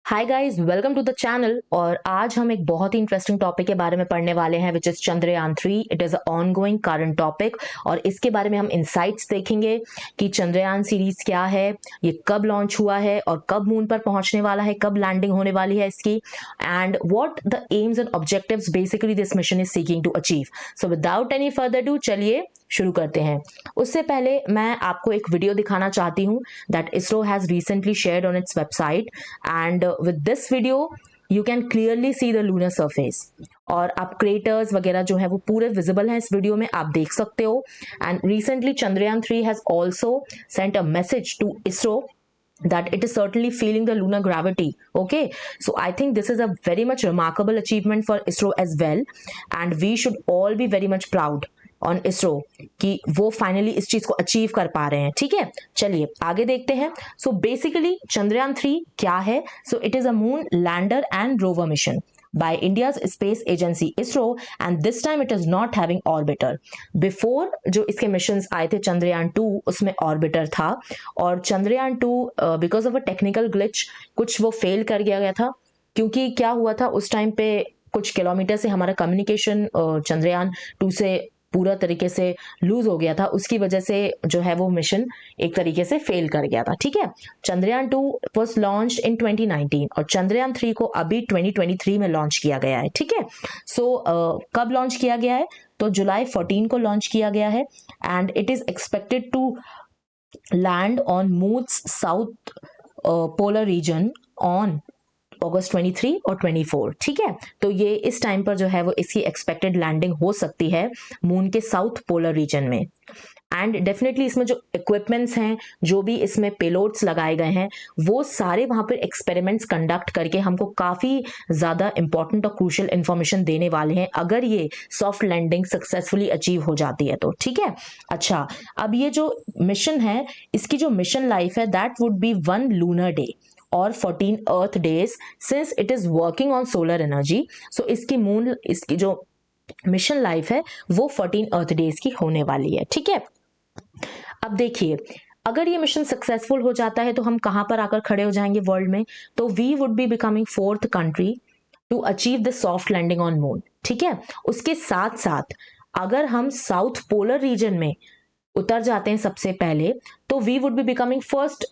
Hi guys, welcome to the channel. और आज हम एक बहुत ही इंटरेस्टिंग टॉपिक के बारे में पढ़ने वाले हैं which is Chandrayaan 3। It is a ongoing current topic और इसके बारे में हम इनसाइट्स देखेंगे कि चंद्रयान सीरीज क्या है, ये कब लॉन्च हुआ है और कब मून पर पहुंचने वाला है, कब लैंडिंग होने वाली है इसकी, and what the aims and objectives basically this mission is seeking to achieve. So without any further do चलिए शुरू करते हैं। उससे पहले मैं आपको एक वीडियो दिखाना चाहती हूँ that ISRO has recently shared on its website, and with this video you can clearly see the lunar surface और आप क्रेटर्स वगैरह जो है वो पूरे विजिबल हैं इस वीडियो में, आप देख सकते हो। And recently Chandrayaan 3 has also sent a message to ISRO that it is certainly feeling the lunar gravity. Okay, so I think this is a very much remarkable achievement for ISRO as well, and we should all be very much proud on ISRO कि वो finally इस चीज को achieve कर पा रहे हैं। ठीक है, चलिए आगे देखते हैं। सो बेसिकली चंद्रयान 3 क्या है? So it is a moon lander and rover mission by India's space agency ISRO, and this time it is not having orbiter. Before जो इसके मिशंस आए थे चंद्रयान 2 उसमें ऑर्बिटर था, और Chandrayaan 2 because of a technical glitch कुछ वो फेल कर गया था, क्योंकि क्या हुआ था उस टाइम पे कुछ किलोमीटर से हमारा कम्युनिकेशन चंद्रयान 2 से पूरा तरीके से लूज हो गया था। उसकी वजह से जो है वो मिशन एक तरीके से फेल कर गया था। ठीक है, चंद्रयान 2 वाज लॉन्च्ड इन 2019 और चंद्रयान 3 को अभी 2023 में लॉन्च किया गया है। ठीक है, सो कब लॉन्च किया गया है? तो जुलाई 14 को लॉन्च किया गया है, and it is expected to land on moon's south polar region on August 23 और 24। ठीक है, तो ये इस टाइम पर जो है वो इसकी एक्सपेक्टेड लैंडिंग हो सकती है मून के साउथ पोलर रीजन में। एंड डेफिनेटली इसमें जो इक्विपमेंट्स हैं, जो भी इसमें पेलोड्स लगाए गए हैं, वो सारे वहां पर एक्सपेरिमेंट्स कंडक्ट करके हमको काफी ज्यादा इंपॉर्टेंट और क्रूशियल इंफॉर्मेशन देने वाले हैं अगर ये सॉफ्ट लैंडिंग सक्सेसफुली अचीव हो जाती है तो। ठीक है, अच्छा अब ये जो मिशन है इसकी जो मिशन लाइफ है that would be 1 lunar day और 14 earth days since it is working on solar energy. So इसकी जो मिशन लाइफ है वो 14 अर्थ डेज की होने वाली है। ठीक है, अब देखिए अगर ये मिशन सक्सेसफुल हो जाता है तो हम कहां पर आकर खड़े हो जाएंगे वर्ल्ड में? तो we would be becoming 4th country to achieve the soft landing on moon. ठीक है, उसके साथ साथ अगर हम साउथ पोलर रीजन में उतर जाते हैं सबसे पहले तो we would be becoming first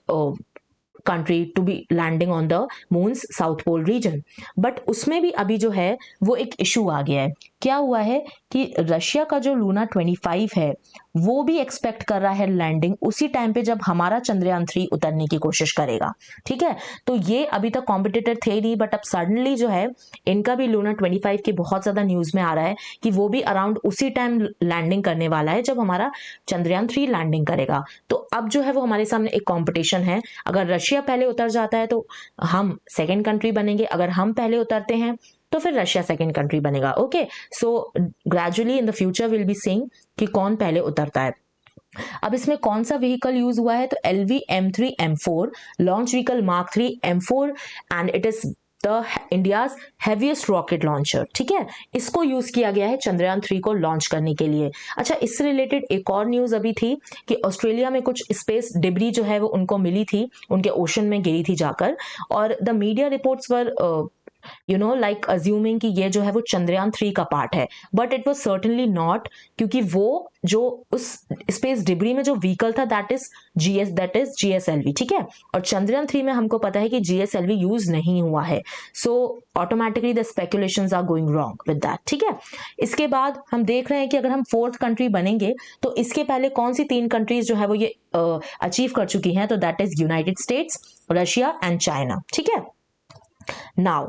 country to be landing on the moon's south pole region. But उसमें भी अभी जो है वो एक इशू आ गया है। क्या हुआ है कि रशिया का जो लूना 25 है वो भी एक्सपेक्ट कर रहा है लैंडिंग उसी टाइम पे जब हमारा चंद्रयान 3 उतरने की कोशिश करेगा। ठीक है, तो ये अभी तक कॉम्पिटिटर थे नहीं, बट अब सडनली जो है इनका भी लूना 25 की बहुत ज्यादा न्यूज में आ रहा है कि वो भी अराउंड उसी टाइम लैंडिंग करने वाला है जब हमारा चंद्रयान 3 लैंडिंग करेगा। तो अब जो है वो हमारे सामने एक कॉम्पिटिशन है। अगर रशिया पहले उतर जाता है तो हम सेकेंड कंट्री बनेंगे, अगर हम पहले उतरते हैं तो फिर रशिया सेकेंड कंट्री बनेगा। Okay, so gradually in the future will be seeing कि कौन पहले उतरता है। अब इसमें कौन सा व्हीकल यूज हुआ है? तो LV-M3M4 launch vehicle mark 3 M4, and it is the India's heaviest rocket launcher. ठीक है, इसको यूज किया गया है चंद्रयान 3 को लॉन्च करने के लिए। अच्छा, इससे रिलेटेड एक और न्यूज अभी थी कि ऑस्ट्रेलिया में कुछ स्पेस डिब्री जो है वो उनको मिली थी, उनके ओशन में गिरी थी जाकर, और the media reports were like assuming कि ये जो है वो चंद्रयान 3 का पार्ट है, but it was certainly not, क्योंकि वो जो उस स्पेस डिब्री में जो व्हीकल था दैट इज GSLV। ठीक है, और चंद्रयान 3 में हमको पता है कि GSLV यूज नहीं हुआ है, so automatically the speculations are going wrong with that. ठीक है, इसके बाद हम देख रहे हैं कि अगर हम 4th कंट्री बनेंगे तो इसके पहले कौन सी 3 कंट्रीज जो है वो ये अचीव कर चुकी हैं? तो that is United states, Russia and China. ठीक है, नाउ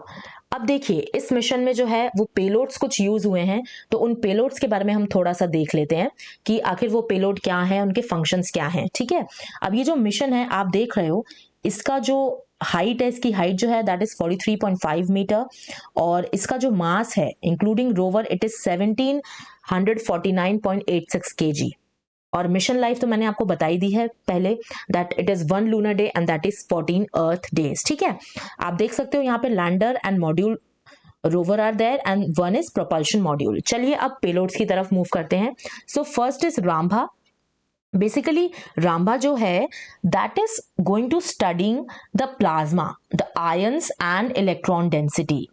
अब देखिए इस मिशन में जो है वो पेलोड्स कुछ यूज हुए हैं, तो उन पेलोड्स के बारे में हम थोड़ा सा देख लेते हैं कि आखिर वो पेलोड क्या है, उनके फंक्शंस क्या हैं। ठीक है, अब ये जो मिशन है आप देख रहे हो, इसका जो हाइट है, इसकी हाइट जो है दैट इज 43.5 मीटर, और इसका जो मास है including rover it is 1749.86 kg। और मिशन लाइफ तो मैंने आपको बताई दी है पहले, that it is 1 lunar day and that is 14 earth days. ठीक है, आप देख सकते हो यहाँ पे lander and module rover are there and 1 is propulsion module. चलिए अब पेलोड्स की तरफ मूव करते हैं। So first is RAMBHA, basically RAMBHA जो है that is going to studying the plasma, the ions and electron density.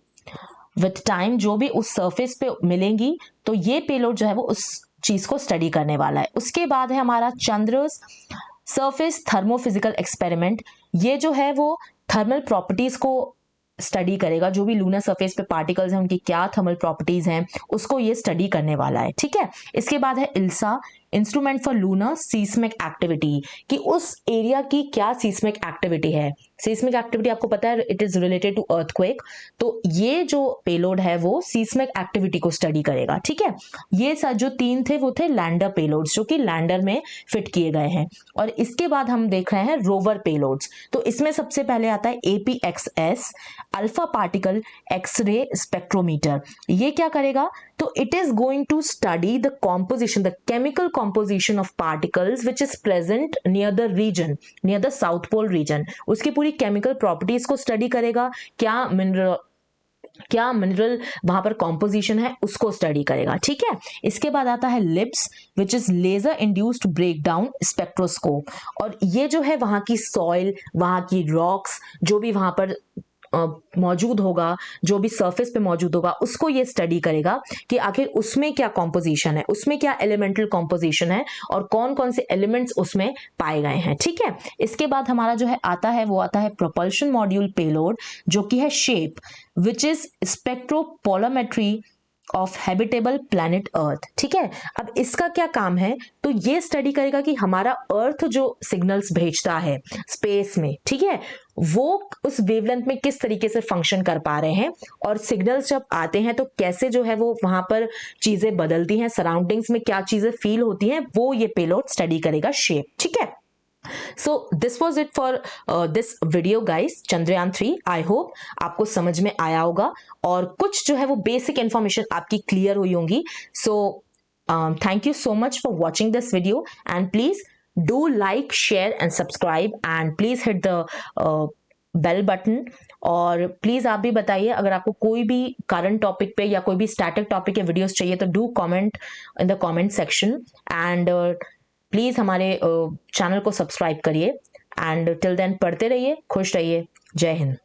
With time जो भी उस सरफेस पे मिलेंगी तो ये पेलोड जो है वो उस चीज को स्टडी करने वाला है। उसके बाद है हमारा चंद्रस सरफेस थर्मोफिजिकल एक्सपेरिमेंट। ये जो है वो थर्मल प्रॉपर्टीज को स्टडी करेगा, जो भी लूनर सरफेस पे पार्टिकल्स हैं उनकी क्या थर्मल प्रॉपर्टीज हैं उसको ये स्टडी करने वाला है, ठीक है। इसके बाद है ILSA, instrument for lunar seismic activity, कि उस एरिया की क्या सीस्मिक एक्टिविटी है। सीस्मिक एक्टिविटी आपको पता है it is related to earthquake, तो ये जो पेलोड है वो सीस्मिक एक्टिविटी को स्टडी करेगा, ठीक है। ये जो 3 थे वो थे लैंडर पेलोड्स जो कि लैंडर में फिट किए गए हैं। और इसके बाद हम देख रहे हैं रोवर पेलोड्स। तो इसमें सबसे पहले आता है APXS, alpha particle X ray spectrometer. ये क्या करेगा, तो it is going to study the composition, the chemical composition of particles which is present near the region, near the south pole region। उसकी पूरी केमिकल प्रॉपर्टीज को स्टडी करेगा, क्या mineral वहां पर कॉम्पोजिशन है उसको स्टडी करेगा, ठीक है। इसके बाद आता है LIBS which is laser induced breakdown spectroscope, और ये जो है वहां की सॉइल, वहां की रॉक्स जो भी वहां पर मौजूद होगा, जो भी सरफेस पे मौजूद होगा उसको ये स्टडी करेगा कि आखिर उसमें क्या कॉम्पोजिशन है, उसमें क्या एलिमेंटल कॉम्पोजिशन है और कौन कौन से एलिमेंट्स उसमें पाए गए हैं, ठीक है। इसके बाद हमारा जो है आता है वो आता है प्रोपल्शन मॉड्यूल पेलोड, जो कि है SHAPE which is spectropolarimetry of habitable planet earth, ठीक है। अब इसका क्या काम है, तो ये स्टडी करेगा कि हमारा अर्थ जो सिग्नल्स भेजता है स्पेस में, ठीक है, वो उस वेवलेंथ में किस तरीके से फंक्शन कर पा रहे हैं, और सिग्नल्स जब आते हैं तो कैसे जो है वो वहां पर चीजें बदलती हैं, सराउंडिंग्स में क्या चीजें फील होती हैं, वो ये पेलोड स्टडी करेगा शेप, ठीक है। So this was it for this video guys, Chandrayaan 3। I hope आपको समझ में आया होगा और कुछ जो है वो बेसिक इंफॉर्मेशन आपकी क्लियर हुई होंगी। सो thank you so much for watching this video and please do like, share and subscribe and please hit the bell button. और प्लीज आप भी बताइए अगर आपको कोई भी करंट टॉपिक पे या कोई भी स्टैटिक टॉपिक के वीडियोस चाहिए तो do comment in the comment section and please हमारे चैनल को सब्सक्राइब करिए एंड टिल देन पढ़ते रहिए, खुश रहिए। जय हिंद।